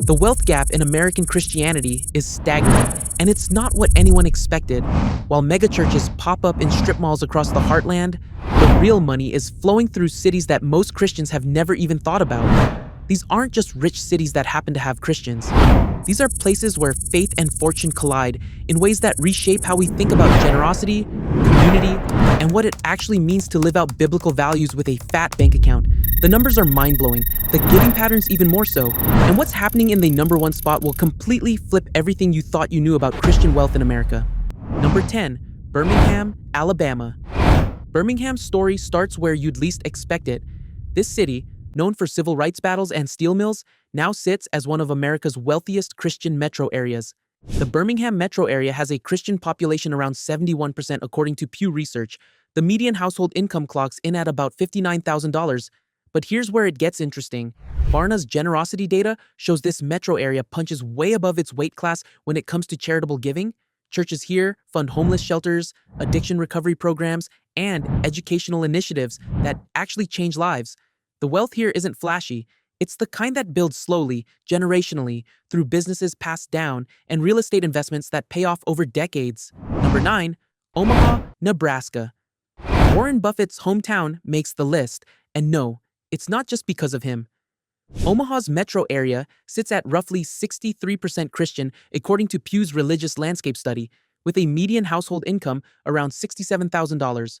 The wealth gap in American Christianity is staggering, and it's not what anyone expected. While megachurches pop up in strip malls across the heartland, the real money is flowing through cities that most Christians have never even thought about. These aren't just rich cities that happen to have Christians. These are places where faith and fortune collide in ways that reshape how we think about generosity, community, and what it actually means to live out biblical values with a fat bank account. The numbers are mind-blowing, the giving patterns even more so, and what's happening in the number one spot will completely flip everything you thought you knew about Christian wealth in America. Number 10, Birmingham, Alabama. Birmingham's story starts where you'd least expect it. This city, known for civil rights battles and steel mills, now sits as one of America's wealthiest Christian metro areas. The Birmingham metro area has a Christian population around 71% according to Pew Research. The median household income clocks in at about $59,000. But here's where it gets interesting. Barna's generosity data shows this metro area punches way above its weight class when it comes to charitable giving. Churches here fund homeless shelters, addiction recovery programs, and educational initiatives that actually change lives. The wealth here isn't flashy. It's the kind that builds slowly, generationally, through businesses passed down and real estate investments that pay off over decades. Number 9, Omaha, Nebraska. Warren Buffett's hometown makes the list, and no, it's not just because of him. Omaha's metro area sits at roughly 63% Christian according to Pew's religious landscape study, with a median household income around $67,000.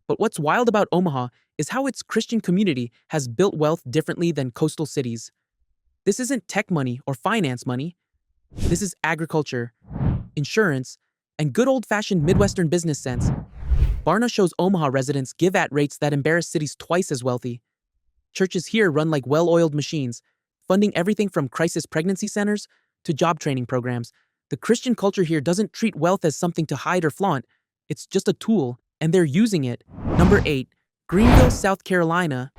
But what's wild about Omaha is how its Christian community has built wealth differently than coastal cities. This isn't tech money or finance money. This is agriculture, insurance, and good old-fashioned Midwestern business sense. Barna shows Omaha residents give at rates that embarrass cities twice as wealthy. Churches here run like well-oiled machines, funding everything from crisis pregnancy centers to job training programs. The Christian culture here doesn't treat wealth as something to hide or flaunt. It's just a tool, and they're using it. Number 8, Greenville, South Carolina.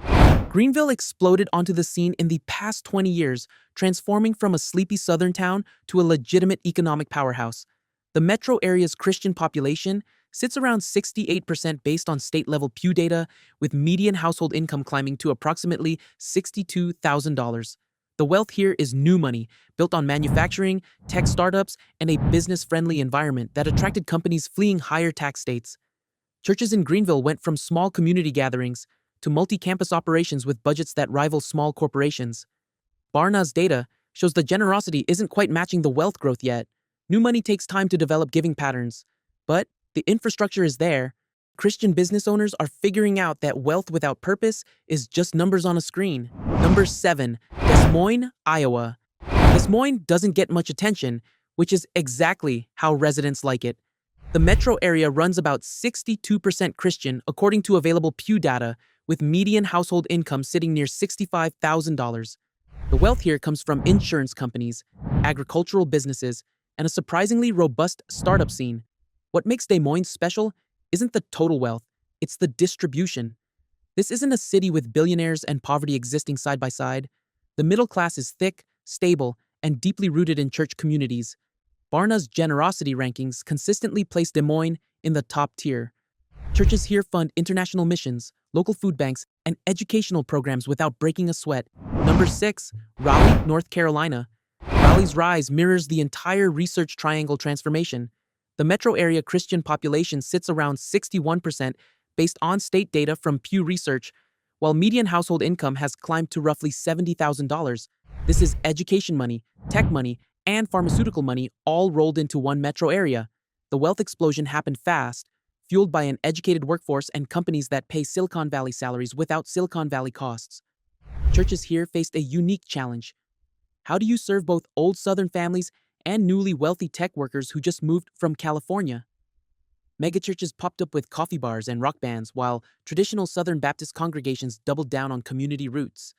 Greenville exploded onto the scene in the past 20 years, transforming from a sleepy southern town to a legitimate economic powerhouse. The metro area's Christian population sits around 68% based on state-level Pew data, with median household income climbing to approximately $62,000. The wealth here is new money, built on manufacturing, tech startups, and a business-friendly environment that attracted companies fleeing higher tax states. Churches in Greenville went from small community gatherings to multi-campus operations with budgets that rival small corporations. Barna's data shows the generosity isn't quite matching the wealth growth yet. New money takes time to develop giving patterns, but the infrastructure is there. Christian business owners are figuring out that wealth without purpose is just numbers on a screen. Number 7, Des Moines, Iowa. Des Moines doesn't get much attention, which is exactly how residents like it. The metro area runs about 62% Christian according to available Pew data, with median household income sitting near $65,000. The wealth here comes from insurance companies, agricultural businesses, and a surprisingly robust startup scene. What makes Des Moines special isn't the total wealth, it's the distribution. This isn't a city with billionaires and poverty existing side by side. The middle class is thick, stable, and deeply rooted in church communities. Barna's generosity rankings consistently place Des Moines in the top tier. Churches here fund international missions, local food banks, and educational programs without breaking a sweat. Number 6, Raleigh, North Carolina. Raleigh's rise mirrors the entire Research Triangle transformation. The metro area Christian population sits around 61% based on state data from Pew Research, while median household income has climbed to roughly $70,000. This is education money, tech money, and pharmaceutical money all rolled into one metro area. The wealth explosion happened fast, fueled by an educated workforce and companies that pay Silicon Valley salaries without Silicon Valley costs. Churches here faced a unique challenge. How do you serve both old Southern families and newly wealthy tech workers who just moved from California? Megachurches popped up with coffee bars and rock bands, while traditional Southern Baptist congregations doubled down on community roots.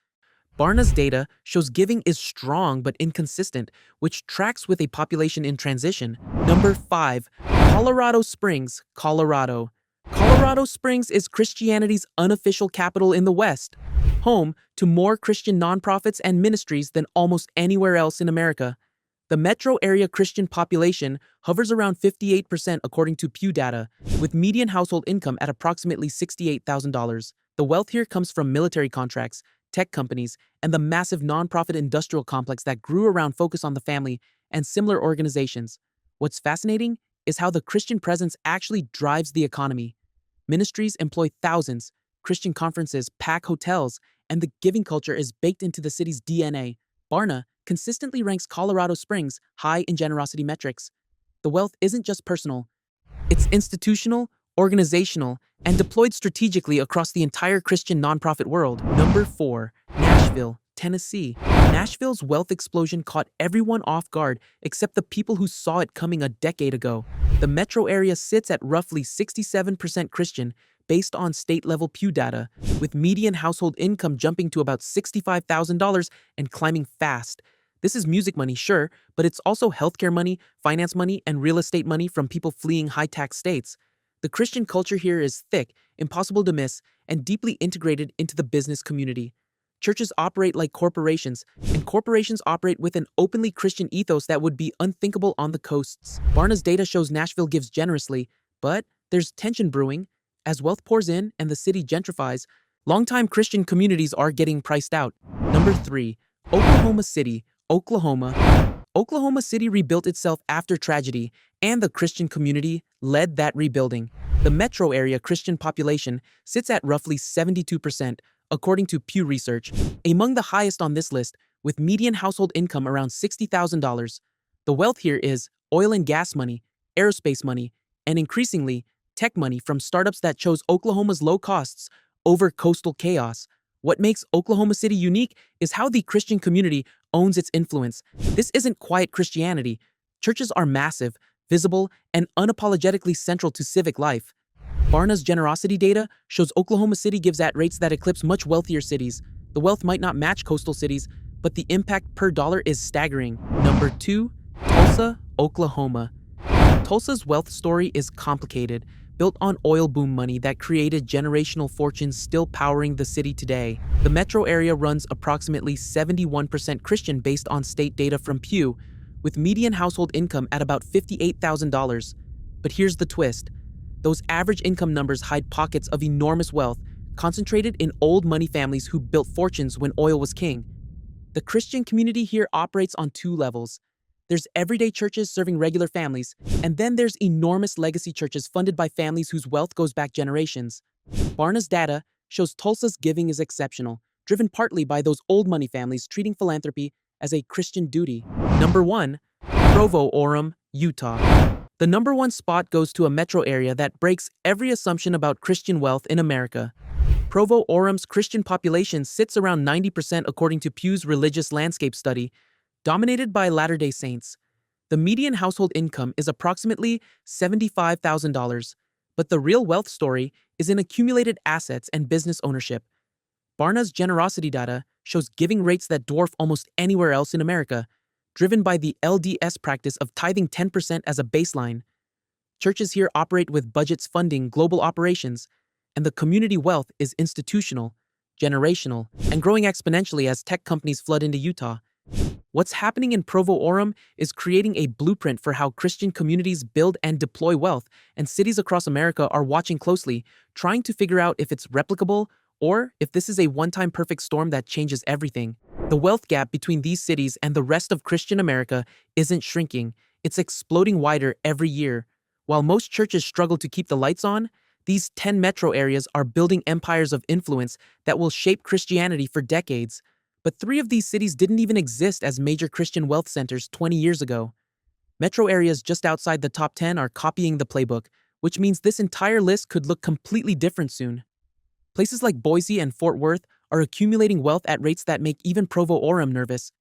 Barna's data shows giving is strong but inconsistent, which tracks with a population in transition. Number 5, Colorado Springs, Colorado. Colorado Springs is Christianity's unofficial capital in the West, home to more Christian nonprofits and ministries than almost anywhere else in America. The metro area Christian population hovers around 58% according to Pew data, with median household income at approximately $68,000. The wealth here comes from military contracts, tech companies, and the massive nonprofit industrial complex that grew around focus on the family and similar organizations. What's fascinating is how the Christian presence actually drives the economy. Ministries employ thousands, Christian conferences pack hotels, and the giving culture is baked into the city's DNA. Barna consistently ranks Colorado Springs high in generosity metrics. The wealth isn't just personal, it's institutional, organizational, and deployed strategically across the entire Christian nonprofit world. Number 4. Nashville, Tennessee. Nashville's wealth explosion caught everyone off guard except the people who saw it coming a decade ago. The metro area sits at roughly 67% Christian based on state-level Pew data, with median household income jumping to about $65,000 and climbing fast. This is music money, sure, but it's also healthcare money, finance money, and real estate money from people fleeing high-tax states. The Christian culture here is thick, impossible to miss, and deeply integrated into the business community. Churches operate like corporations, and corporations operate with an openly Christian ethos that would be unthinkable on the coasts. Barna's data shows Nashville gives generously, but there's tension brewing. As wealth pours in and the city gentrifies, longtime Christian communities are getting priced out. Number 3. Oklahoma City, Oklahoma. Oklahoma City rebuilt itself after tragedy, and the Christian community led that rebuilding. The metro area Christian population sits at roughly 72%, according to Pew Research, among the highest on this list, with median household income around $60,000. The wealth here is oil and gas money, aerospace money, and increasingly, tech money from startups that chose Oklahoma's low costs over coastal chaos. What makes Oklahoma City unique is how the Christian community owns its influence. This isn't quiet Christianity. Churches are massive, visible, and unapologetically central to civic life. Barna's generosity data shows Oklahoma City gives at rates that eclipse much wealthier cities. The wealth might not match coastal cities, but the impact per dollar is staggering. Number 2, Tulsa, Oklahoma. Tulsa's wealth story is complicated, built on oil boom money that created generational fortunes still powering the city today. The metro area runs approximately 71% Christian based on state data from Pew, with median household income at about $58,000. But here's the twist. Those average income numbers hide pockets of enormous wealth, concentrated in old money families who built fortunes when oil was king. The Christian community here operates on 2 levels. There's everyday churches serving regular families, and then there's enormous legacy churches funded by families whose wealth goes back generations. Barna's data shows Tulsa's giving is exceptional, driven partly by those old money families treating philanthropy as a Christian duty. Number 1, Provo-Orem, Utah. The number 1 spot goes to a metro area that breaks every assumption about Christian wealth in America. Provo-Orem's Christian population sits around 90% according to Pew's religious landscape study, dominated by Latter-day Saints. The median household income is approximately $75,000, but the real wealth story is in accumulated assets and business ownership. Barna's generosity data shows giving rates that dwarf almost anywhere else in America, driven by the LDS practice of tithing 10% as a baseline. Churches here operate with budgets funding global operations, and the community wealth is institutional, generational, and growing exponentially as tech companies flood into Utah. What's happening in Provo-Orem is creating a blueprint for how Christian communities build and deploy wealth, and cities across America are watching closely, trying to figure out if it's replicable or if this is a one-time perfect storm that changes everything. The wealth gap between these cities and the rest of Christian America isn't shrinking, it's exploding wider every year. While most churches struggle to keep the lights on, these 10 metro areas are building empires of influence that will shape Christianity for decades. But 3 of these cities didn't even exist as major Christian wealth centers 20 years ago. Metro areas just outside the top 10 are copying the playbook, which means this entire list could look completely different soon. Places like Boise and Fort Worth are accumulating wealth at rates that make even Provo-Orem nervous.